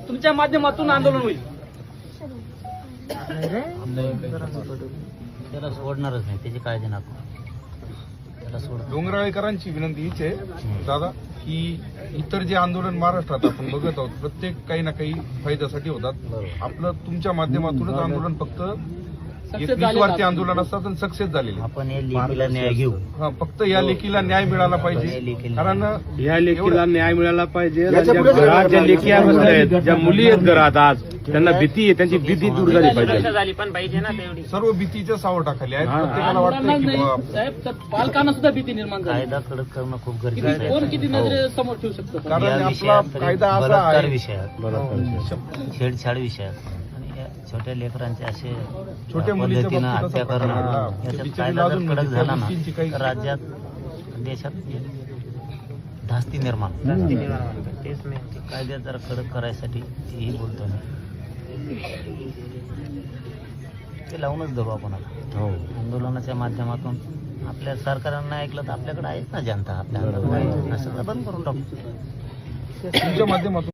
तुमच्या माध्यमातून आंदोलन होईल. त्याला सोडणारच नाही, त्याची काळजी नको. त्याला सोड. डोंगराळेकरांची विनंती हीच आहे दादा की इतर जे आंदोलन महाराष्ट्रात आपण बघत आहोत प्रत्येक काही ना काही फायद्यासाठी होतात. आपलं तुमच्या माध्यमातूनच आंदोलन फक्त 21 वरती आंदोलन असतात आणि सक्सेस झालेले. आपण या लेखीला न्याय घेऊ. फक्त या लेखीला न्याय मिळाला पाहिजे. कारण या लेखीला न्याय मिळाला पाहिजे. घरात ज्या लेखी आहेत, ज्या मुली आहेत घरात आज, त्यांना भीती आहे, त्यांची भीती दूर झाली पाहिजे. सर्व भीतीच्या सावटाखाली आहेत. प्रत्येकाला वाटतं की साहेब पालकांना सुद्धा भीती निर्माण झाली. कायदा कडक करणं खूप गरजेचं कोण आहे. किती नजरेसमोर ठेवू शकतो. कारण आपला कायदा असा बलात्कार आहे, विषयात, छेडछाड विषयात आणि या छोट्या लेकरांचे असे छोट्या मुलीच्या पद्धतीनं बाबतीत हत्या असा करणं, प्रकार याच्यात बिचारी कायदा जर लाजून कडक म्हणजे झाला ना गोष्टींची काही- तर राज्यात देशात धास्ती निर्माण. तेच नाही, कायद्यात जरा कडक करायसाठी हेही बोलतो ना, ते लावूनच धरू आपण आता आंदोलनाच्या माध्यमातून. आपल्या सरकारांना ऐकलं तर आपल्याकडे आहेच ना जनता, आपल्या हातात. असं बंद करून टाकू. तुमच्या माध्यमातून